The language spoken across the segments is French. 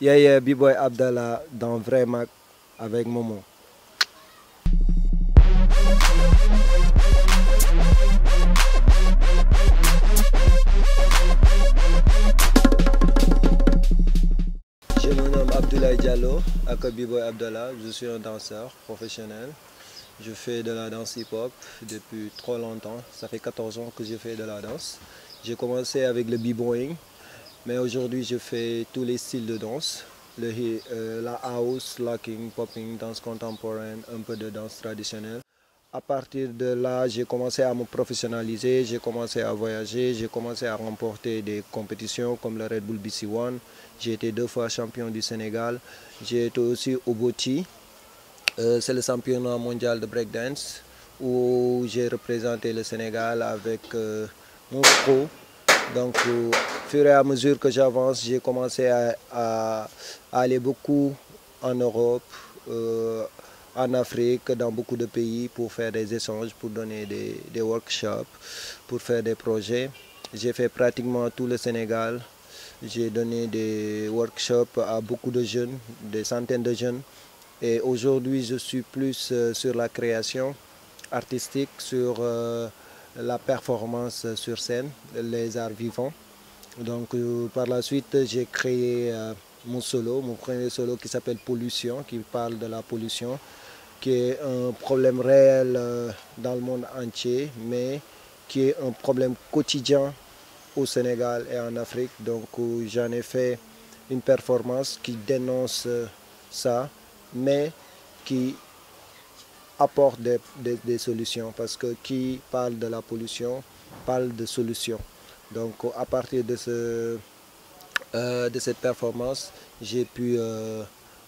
Yeah, B-Boy Abdallah dans Vrai Mac avec Momo. Je me nomme Abdoulaye Diallo, aka B-Boy Abdallah. Je suis un danseur professionnel. Je fais de la danse hip-hop depuis trop longtemps. Ça fait 14 ans que je fais de la danse. J'ai commencé avec le b-boying, mais aujourd'hui je fais tous les styles de danse. La house, locking, popping, danse contemporaine, un peu de danse traditionnelle. À partir de là, j'ai commencé à me professionnaliser, j'ai commencé à voyager, j'ai commencé à remporter des compétitions comme le Red Bull BC One. J'ai été 2 fois champion du Sénégal. J'ai été aussi au Boti. C'est le championnat mondial de breakdance où j'ai représenté le Sénégal avec mon pro. Donc, au fur et à mesure que j'avance, j'ai commencé à aller beaucoup en Europe, en Afrique, dans beaucoup de pays pour faire des échanges, pour donner des workshops, pour faire des projets. J'ai fait pratiquement tout le Sénégal. J'ai donné des workshops à beaucoup de jeunes, des centaines de jeunes. Et aujourd'hui, je suis plus sur la création artistique, sur la performance sur scène, les arts vivants. Donc par la suite, j'ai créé mon premier solo qui s'appelle Pollution, qui parle de la pollution, qui est un problème réel dans le monde entier, mais qui est un problème quotidien au Sénégal et en Afrique. Donc j'en ai fait une performance qui dénonce ça, mais qui apporte des solutions, parce que qui parle de la pollution parle de solutions. Donc à partir de cette performance, j'ai pu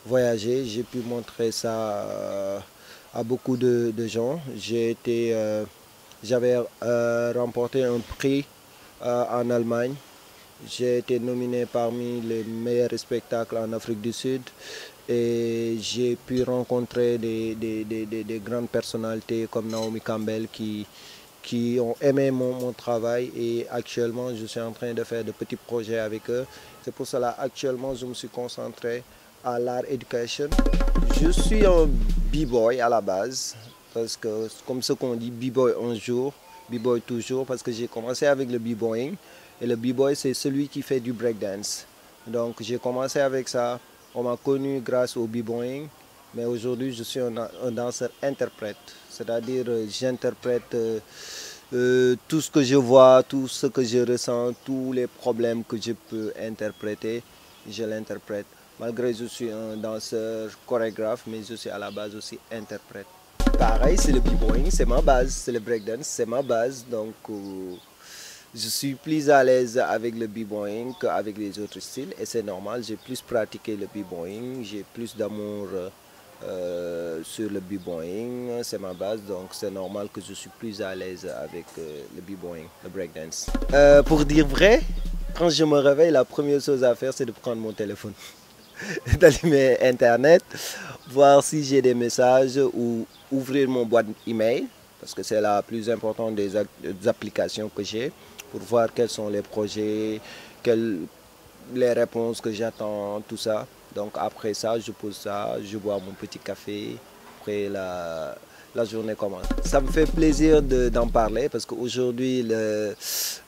voyager, j'ai pu montrer ça à beaucoup de gens. J'avais remporté un prix en Allemagne. J'ai été nominé parmi les meilleurs spectacles en Afrique du Sud et j'ai pu rencontrer des grandes personnalités comme Naomi Campbell qui ont aimé mon travail, et actuellement je suis en train de faire de petits projets avec eux. C'est pour cela actuellement je me suis concentré à l'art education. Je suis un b-boy à la base, parce que comme ce qu'on dit, b-boy un jour, b-boy toujours, parce que j'ai commencé avec le b-boying. Et le b-boy, c'est celui qui fait du breakdance. Donc j'ai commencé avec ça. On m'a connu grâce au b-boying. Mais aujourd'hui, je suis un danseur interprète. C'est-à-dire, j'interprète tout ce que je vois, tout ce que je ressens, tous les problèmes que je peux interpréter, je l'interprète. Malgré que je suis un danseur chorégraphe, mais je suis à la base aussi interprète. Pareil, c'est le b-boying, c'est ma base. C'est le breakdance, c'est ma base. Donc je suis plus à l'aise avec le b-boying qu'avec les autres styles, et c'est normal, j'ai plus pratiqué le b-boying, j'ai plus d'amour sur le b-boying, c'est ma base, donc c'est normal que je suis plus à l'aise avec le b-boying, le breakdance. Pour dire vrai, quand je me réveille, la première chose à faire, c'est de prendre mon téléphone, d'allumer Internet, voir si j'ai des messages ou ouvrir mon boîte email, parce que c'est la plus importante des applications que j'ai, pour voir quels sont les projets, les réponses que j'attends, tout ça. Donc après ça, je pose ça, je bois mon petit café, après la journée commence. Ça me fait plaisir d'en parler, parce qu'aujourd'hui,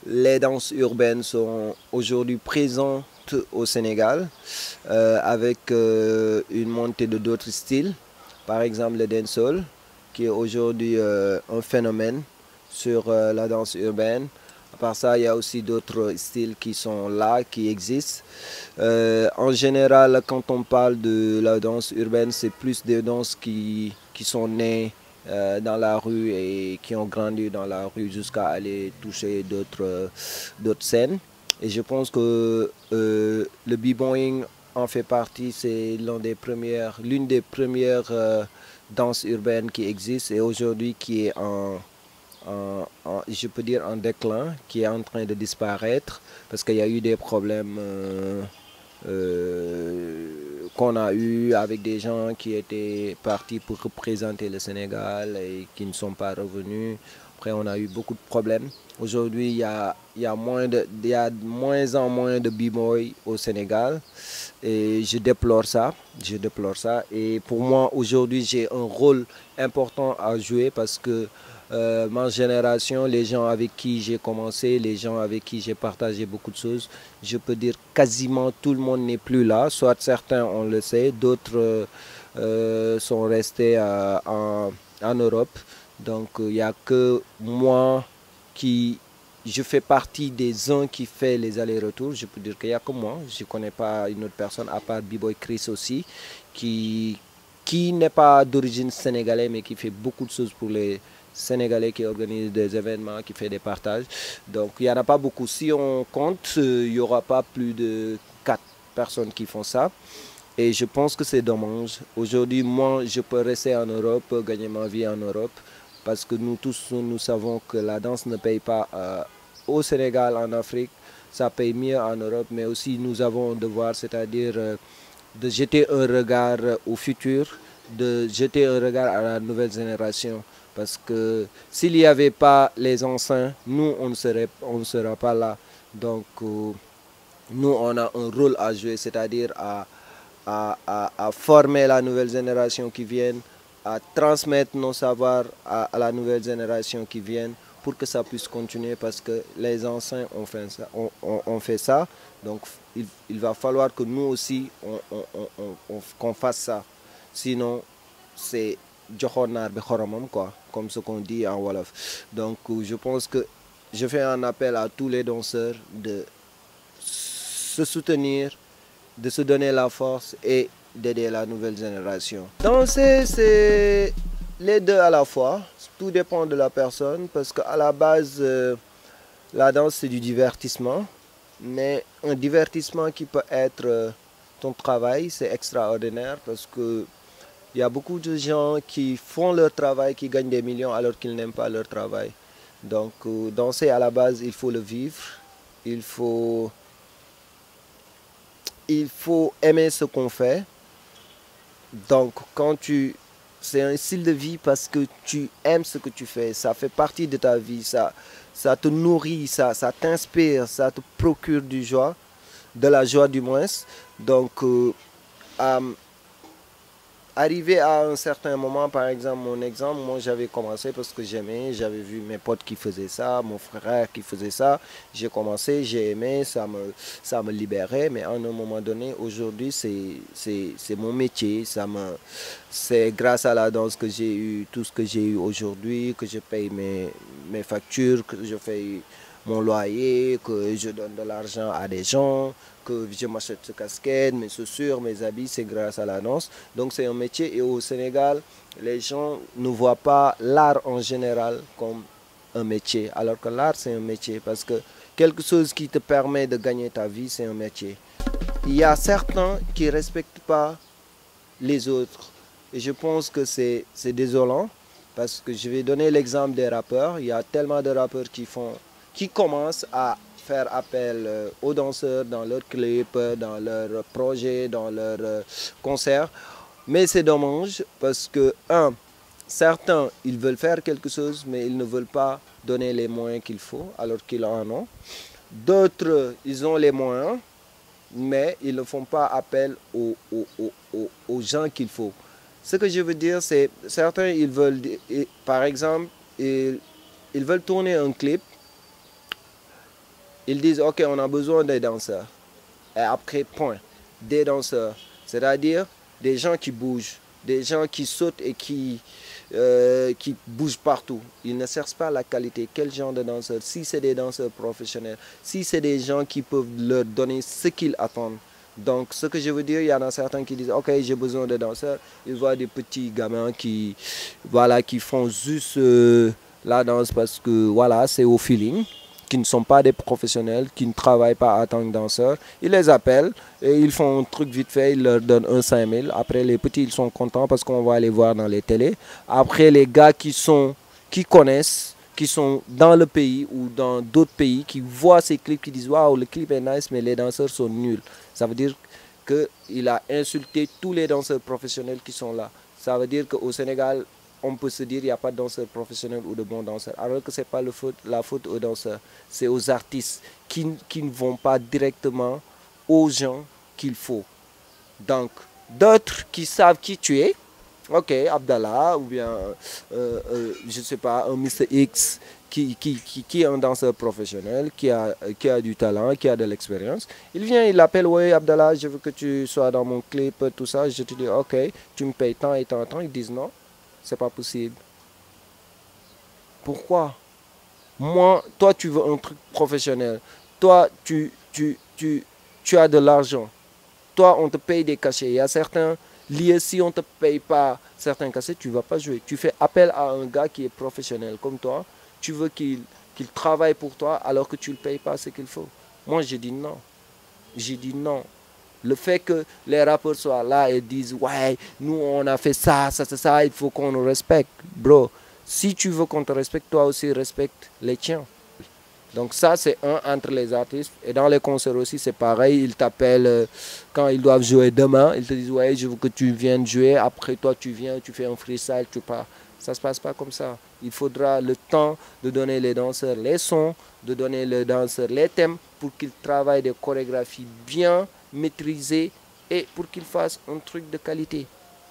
les danses urbaines sont aujourd'hui présentes au Sénégal, avec une montée de d'autres styles. Par exemple le dancehall, qui est aujourd'hui un phénomène sur la danse urbaine. À part ça, il y a aussi d'autres styles qui sont là, qui existent. En général, quand on parle de la danse urbaine, c'est plus des danses qui sont nées dans la rue et qui ont grandi dans la rue jusqu'à aller toucher d'autres scènes. Et je pense que le b-boying en fait partie, c'est l'une des premières danses urbaines qui existent, et aujourd'hui qui est je peux dire en déclin, qui est en train de disparaître, parce qu'il y a eu des problèmes qu'on a eus avec des gens qui étaient partis pour représenter le Sénégal et qui ne sont pas revenus. Après, on a eu beaucoup de problèmes. Aujourd'hui, il y a moins en moins de b-boy au Sénégal et je déplore ça. Je déplore ça. Et pour moi, aujourd'hui, j'ai un rôle important à jouer parce que ma génération, les gens avec qui j'ai commencé, les gens avec qui j'ai partagé beaucoup de choses, je peux dire quasiment tout le monde n'est plus là. Soit certains, on le sait, d'autres sont restés en Europe. Donc il n'y a que moi qui, je fais partie des uns qui fait les allers-retours. Je peux dire qu'il n'y a que moi. Je ne connais pas une autre personne à part B-Boy Chris aussi, qui n'est pas d'origine sénégalaise mais qui fait beaucoup de choses pour les Sénégalais, qui organise des événements, qui fait des partages. Donc il n'y en a pas beaucoup. Si on compte, il n'y aura pas plus de 4 personnes qui font ça. Et je pense que c'est dommage. Aujourd'hui, moi, je peux rester en Europe, gagner ma vie en Europe, parce que nous tous, nous savons que la danse ne paye pas au Sénégal, en Afrique. Ça paye mieux en Europe, mais aussi nous avons un devoir, c'est-à-dire de jeter un regard au futur, de jeter un regard à la nouvelle génération. Parce que s'il n'y avait pas les anciens, nous, on ne sera pas là. Donc, nous, on a un rôle à jouer, c'est-à-dire à former la nouvelle génération qui vient, à transmettre nos savoirs à la nouvelle génération qui vient pour que ça puisse continuer parce que les anciens ont fait ça. Donc, il va falloir que nous aussi, qu'on fasse ça. Sinon, c'est quoi, comme ce qu'on dit en Wolof. Donc, je pense que je fais un appel à tous les danseurs de se soutenir, de se donner la force et d'aider la nouvelle génération. Danser, c'est les deux à la fois. Tout dépend de la personne parce qu'à la base, la danse, c'est du divertissement. Mais un divertissement qui peut être ton travail, c'est extraordinaire parce que il y a beaucoup de gens qui font leur travail, qui gagnent des millions alors qu'ils n'aiment pas leur travail. Donc, danser à la base, il faut le vivre. Il faut aimer ce qu'on fait. Donc, c'est un style de vie parce que tu aimes ce que tu fais. Ça fait partie de ta vie. Ça te nourrit, ça t'inspire, ça te procure du joie, de la joie du moins. Donc, arrivé à un certain moment, par exemple, moi j'avais commencé parce que j'aimais, j'avais vu mes potes qui faisaient ça, mon frère qui faisait ça, j'ai commencé, j'ai aimé, ça me libérait, mais à un moment donné, aujourd'hui, c'est mon métier, c'est grâce à la danse que j'ai eu tout ce que j'ai eu aujourd'hui, que je paye mes factures, que je fais mon loyer, que je donne de l'argent à des gens, que je m'achète ce casquette, mes chaussures, mes habits, c'est grâce à la danse. Donc c'est un métier et au Sénégal, les gens ne voient pas l'art en général comme un métier, alors que l'art c'est un métier parce que quelque chose qui te permet de gagner ta vie, c'est un métier. Il y a certains qui ne respectent pas les autres et je pense que c'est désolant parce que je vais donner l'exemple des rappeurs. Il y a tellement de rappeurs qui commencent à faire appel aux danseurs dans leurs clips, dans leurs projets, dans leurs concerts. Mais c'est dommage parce que, certains, ils veulent faire quelque chose, mais ils ne veulent pas donner les moyens qu'il faut, alors qu'ils en ont. D'autres, ils ont les moyens, mais ils ne font pas appel aux gens qu'il faut. Ce que je veux dire, c'est certains, ils veulent, par exemple, ils veulent tourner un clip. Ils disent, OK, on a besoin des danseurs. Et après, point. Des danseurs. C'est-à-dire des gens qui bougent, des gens qui sautent et qui bougent partout. Ils ne cherchent pas la qualité. Quel genre de danseurs? Si c'est des danseurs professionnels, si c'est des gens qui peuvent leur donner ce qu'ils attendent. Donc, ce que je veux dire, il y en a certains qui disent, OK, j'ai besoin de danseurs. Ils voient des petits gamins qui font juste la danse parce que, voilà, c'est au feeling, qui ne sont pas des professionnels, qui ne travaillent pas en tant que danseurs. Ils les appellent et ils font un truc vite fait, ils leur donnent un 5000. Après, les petits, ils sont contents parce qu'on va les voir dans les télés. Après, les gars qui connaissent, qui sont dans le pays ou dans d'autres pays, qui voient ces clips, qui disent « Waouh, le clip est nice, mais les danseurs sont nuls ». Ça veut dire qu'il a insulté tous les danseurs professionnels qui sont là. Ça veut dire qu'au Sénégal, on peut se dire qu'il n'y a pas de danseurs professionnels ou de bons danseurs. Alors que ce n'est pas la faute aux danseurs, c'est aux artistes qui ne vont pas directement aux gens qu'il faut. Donc, d'autres qui savent qui tu es, ok, Abdallah, ou bien, je ne sais pas, un Mr. X qui est un danseur professionnel, qui a du talent, qui a de l'expérience. Il vient, il appelle, ouais, Abdallah, je veux que tu sois dans mon clip, tout ça. Je te dis, ok, tu me payes tant et tant, tant. Ils disent non, c'est pas possible. Pourquoi? Moi, toi, tu veux un truc professionnel. Toi, tu as de l'argent. Toi, on te paye des cachets. Il y a certains lieux, si on ne te paye pas certains cachets, tu ne vas pas jouer. Tu fais appel à un gars qui est professionnel comme toi. Tu veux qu'il travaille pour toi alors que tu ne le payes pas ce qu'il faut. Moi, j'ai dit non. J'ai dit non. Le fait que les rappeurs soient là et disent « Ouais, nous, on a fait ça, ça, il faut qu'on nous respecte. » Bro, si tu veux qu'on te respecte, toi aussi respecte les tiens. Donc ça, c'est un entre les artistes. Et dans les concerts aussi, c'est pareil. Ils t'appellent quand ils doivent jouer demain. Ils te disent, ouais, je veux que tu viennes jouer. Après, toi, tu viens, tu fais un freestyle, tu pars. Ça ne se passe pas comme ça. Il faudra le temps de donner les danseurs les sons, de donner les danseurs les thèmes pour qu'ils travaillent des chorégraphies bien maîtrisées et pour qu'ils fassent un truc de qualité.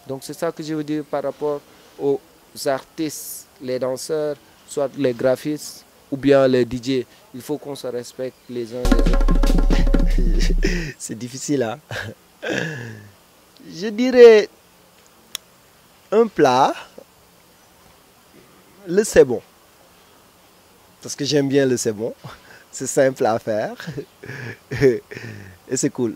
Donc c'est ça que je veux dire par rapport aux artistes, les danseurs, soit les graphistes, ou bien les DJ. Il faut qu'on se respecte les uns les autres. C'est difficile, hein? Je dirais un plat, le c'est bon. Parce que j'aime bien le c'est bon. C'est simple à faire. Et c'est cool.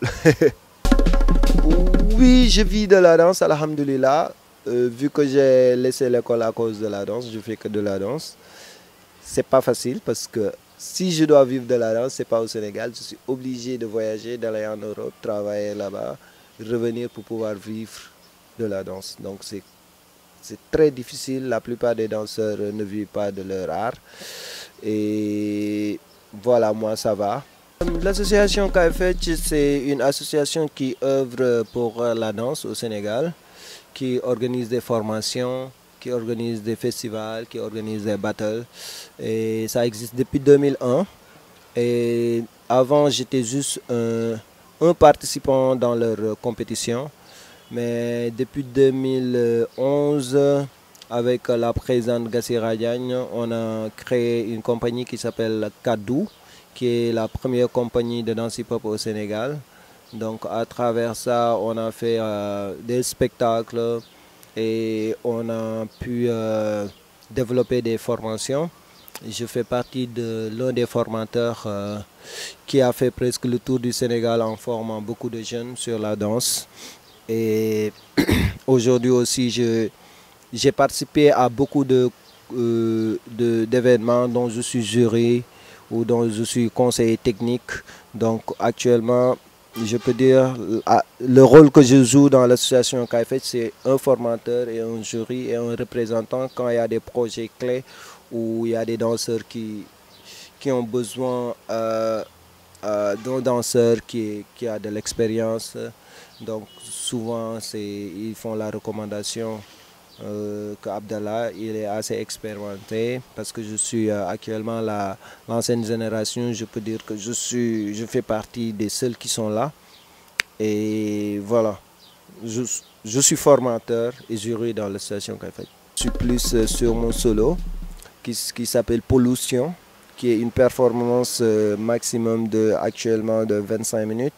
Oui, je vis de la danse, alhamdoulilah. Vu que j'ai laissé l'école à cause de la danse, je fais que de la danse. C'est pas facile parce que si je dois vivre de la danse, c'est pas au Sénégal. Je suis obligé de voyager, d'aller en Europe, travailler là-bas, revenir pour pouvoir vivre de la danse. Donc c'est très difficile. La plupart des danseurs ne vivent pas de leur art. Et voilà, moi ça va. L'association KFH, c'est une association qui œuvre pour la danse au Sénégal, qui organise des formations, qui organise des festivals, qui organise des battles. Et ça existe depuis 2001. Et avant, j'étais juste un participant dans leur compétition. Mais depuis 2011, avec la présidente Gassira Diagne, on a créé une compagnie qui s'appelle Kadou, qui est la première compagnie de danse hip-hop au Sénégal. Donc à travers ça, on a fait des spectacles et on a pu développer des formations. Je fais partie de l'un des formateurs qui a fait presque le tour du Sénégal en formant beaucoup de jeunes sur la danse. Et aujourd'hui aussi, j'ai participé à beaucoup d'événements dont je suis jury ou dont je suis conseiller technique. Donc actuellement, je peux dire le rôle que je joue dans l'association KFH, c'est un formateur et un jury et un représentant quand il y a des projets clés où il y a des danseurs qui ont besoin d'un danseur qui a de l'expérience. Donc souvent ils font la recommandation que Abdallah il est assez expérimenté parce que je suis actuellement l'ancienne génération. Je peux dire que je fais partie des seuls qui sont là. Et voilà, je suis formateur et jury dans l'association KFH. Je suis plus sur mon solo qui s'appelle Pollution, qui est une performance maximum actuellement de 25 minutes,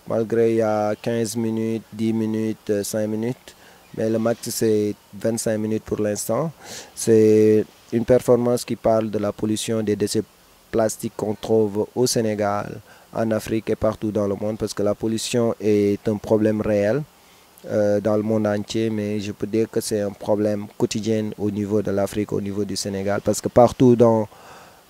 malgré il y a 15 minutes, 10 minutes, 5 minutes, mais le max c'est 25 minutes pour l'instant. C'est une performance qui parle de la pollution des déchets plastiques qu'on trouve au Sénégal, en Afrique et partout dans le monde, parce que la pollution est un problème réel dans le monde entier, mais je peux dire que c'est un problème quotidien au niveau de l'Afrique, au niveau du Sénégal, parce que partout dans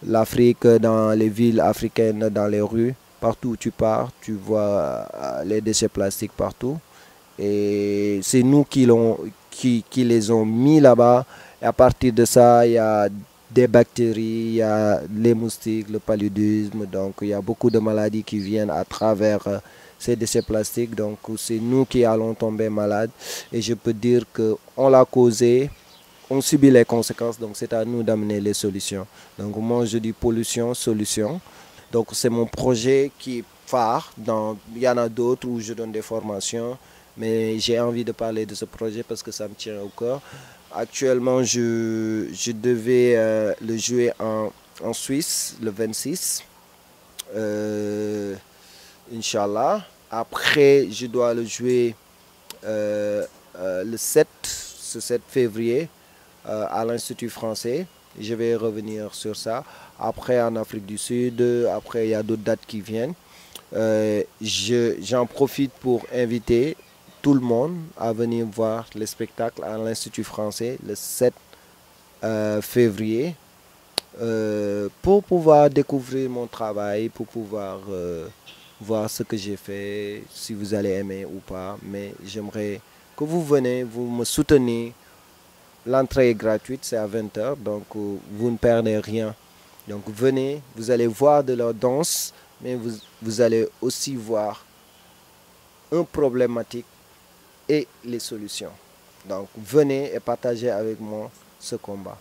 l'Afrique, dans les villes africaines, dans les rues, partout où tu pars, tu vois les déchets plastiques partout. Et c'est nous qui les ont mis là-bas. Et à partir de ça, il y a des bactéries, il y a les moustiques, le paludisme. Donc il y a beaucoup de maladies qui viennent à travers ces déchets plastiques. Donc c'est nous qui allons tomber malades et je peux dire qu'on l'a causé, on subit les conséquences, donc c'est à nous d'amener les solutions. Donc moi je dis pollution, solution. Donc c'est mon projet qui est phare. Il y en a d'autres où je donne des formations, mais j'ai envie de parler de ce projet parce que ça me tient au cœur. Actuellement, je devais le jouer en Suisse le 26, Inch'Allah. Après, je dois le jouer le 7 février à l'Institut français. Je vais revenir sur ça. Après, en Afrique du Sud, après, il y a d'autres dates qui viennent. J'en profite pour inviter tout le monde à venir voir le spectacle à l'Institut français le 7 février pour pouvoir découvrir mon travail, pour pouvoir voir ce que j'ai fait, si vous allez aimer ou pas. Mais j'aimerais que vous venez, vous me soutenez. L'entrée est gratuite, c'est à 20 h, donc vous ne perdez rien. Donc venez, vous allez voir de la danse, mais vous allez aussi voir une problématique et les solutions. Donc venez et partagez avec moi ce combat.